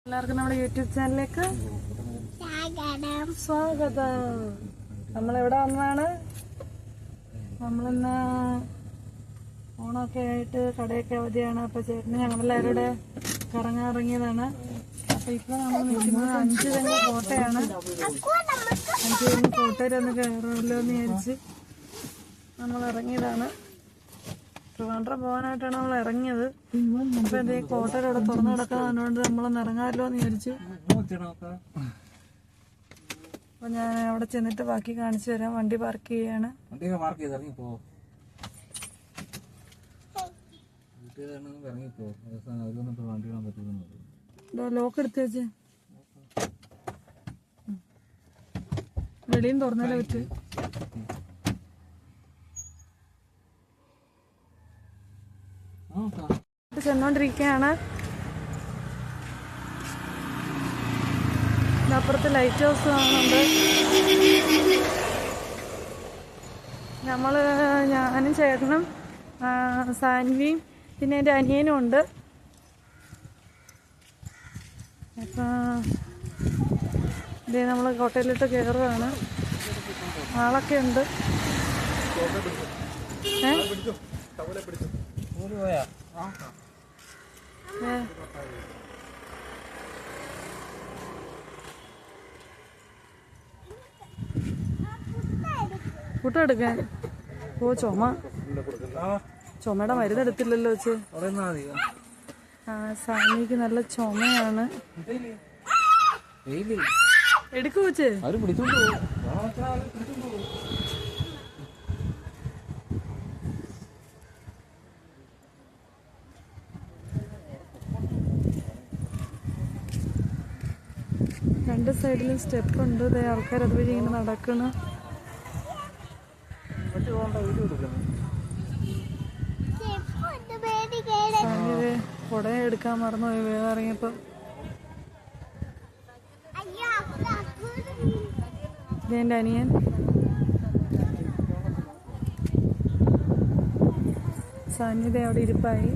എല്ലാവർക്കും നമ്മുടെ യൂട്യൂബ് ചാനലിലേക്ക് സ്വാഗതം. നമ്മളെവിടെ വന്നതാണ്? നമ്മളിന്ന് ഓണമൊക്കെ ആയിട്ട് കടയൊക്കെ അവധിയാണ്. അപ്പൊ ചേട്ടന് ഞങ്ങളെല്ലാവരും കൂടെ കറങ്ങാൻ ഇറങ്ങിയതാണ്. അപ്പൊ ഇപ്പൊ നമ്മൾ നിൽക്കുന്നത് 5 തെങ്ങ് കോട്ടയാണ്. 5 തെങ്ങ് കോട്ടയിലൊന്ന് കയറുമല്ലോ എന്ന് വിചാരിച്ച് നമ്മൾ ഇറങ്ങിയതാണ്. ട്രിവാൻഡ്രം പോകാനായിട്ടാണ് നമ്മൾ ഇറങ്ങിയത്. അപ്പൊ എന്റെ കോട്ടയുടെ അവിടെ തുറന്നു കിടക്കാതുകൊണ്ട് നമ്മളൊന്ന് ഇറങ്ങാമല്ലോ എന്ന് വിചാരിച്ചു. അപ്പൊ ഞാൻ അവിടെ ചെന്നിട്ട് ബാക്കി കാണിച്ചു തരാം. വണ്ടി പാർക്ക് ചെയ്യാണ്. ലോക്ക് എടുത്ത് വെച്ച് വെളിയും തുറന്നാലേ പറ്റൂ. ചെന്നോണ്ടിരിക്കുകയാണ്. അപ്പുറത്ത് ലൈറ്റ് ഹൗസ് കാണുന്നുണ്ട്. ഞാനും ചേട്ടനും സാൻവിയും പിന്നെ എൻ്റെ അനിയനും ഉണ്ട്. അപ്പം ഇതേ നമ്മൾ കോട്ടയിലിട്ട് കയറുകയാണ്. ആളൊക്കെ ഉണ്ട്. കൂട്ടെടുക്കാൻ ചുമയുടെ മരുന്നെടുത്തില്ലല്ലോ വെച്ച്. സാമിക്ക് നല്ല ചുമയാണ്. എടുക്കു വെച്ച്. രണ്ട് സൈഡിലും സ്റ്റെപ്പ് ഉണ്ട്. ആൾക്കാർ അതുവഴി ഇങ്ങനെ നടക്കണം. കുട എടുക്കാൻ മറന്നുപോയി വേഗം ഇറങ്ങിയപ്പോ. ഇതെന്റെ അനിയൻ. സാന്നിധ്യ അവിടെ ഇരിപ്പായി.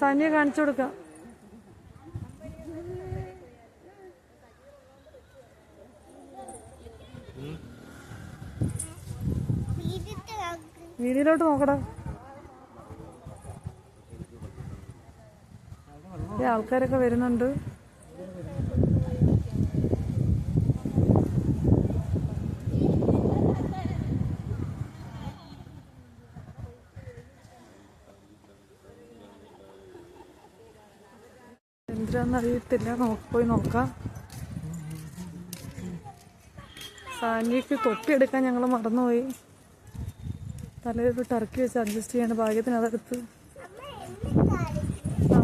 സാനിയെ കാണിച്ചു കൊടുക്കാം. വീതിയിലോട്ട് നോക്കടാ. ആൾക്കാരൊക്കെ വരുന്നുണ്ട്. എന്തിനാന്നറിയത്തില്ല. പോയി നോക്കാം. സാനിക്ക് തൊപ്പിയെടുക്കാൻ ഞങ്ങൾ മറന്നുപോയി. തലയൊരു ടർക്കി വെച്ച് അഡ്ജസ്റ്റ് ചെയ്യാണ്. ഭാഗ്യത്തിന് അതെടുത്ത്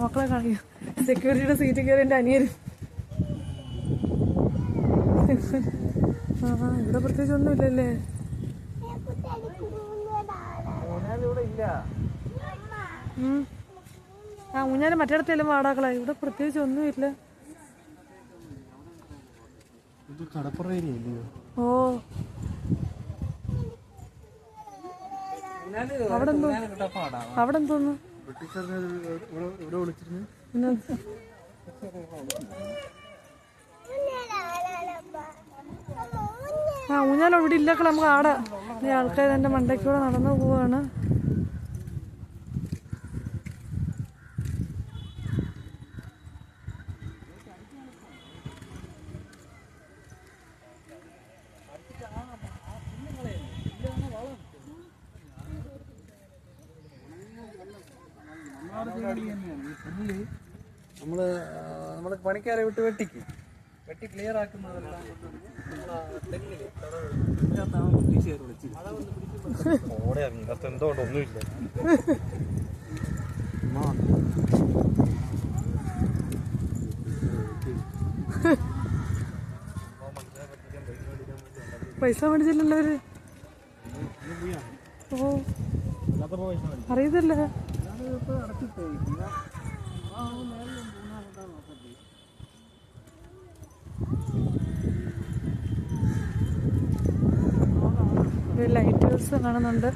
മക്കളെ കാണിക്കും. സെക്യൂരിറ്റിയുടെ സീറ്റ് കയറി എൻ്റെ അനിയൻ. ഇവിടെ പ്രത്യേകിച്ച് ഒന്നും ഇല്ലല്ലേ. ഊഞ്ഞാലും മറ്റിടത്തെല്ലാം വാടാക്കളാ. ഇവിടെ പ്രത്യേകിച്ച് ഒന്നുമില്ല. ഓ അവിടെ എന്തോന്നു ഊഞ്ഞാലോ ഇവിടെ ഇല്ലക്കള. നമുക്ക് ആടാ. ആൾക്കാർ എൻ്റെ മണ്ടയ്ക്കൂടെ നടന്നു പോവാണ്. നമ്മള് പണിക്കാരെ വിട്ട് വെട്ടി ക്ലിയർ ആക്കുന്നതെല്ലാം എന്തുകൊണ്ടൊന്നുമില്ല. പൈസ മേടിച്ചില്ലല്ലോ അവര്. ഓ അറിയത്തില്ല. ഒരു ലൈറ്റ് ഹൗസ് കാണുന്നുണ്ട്.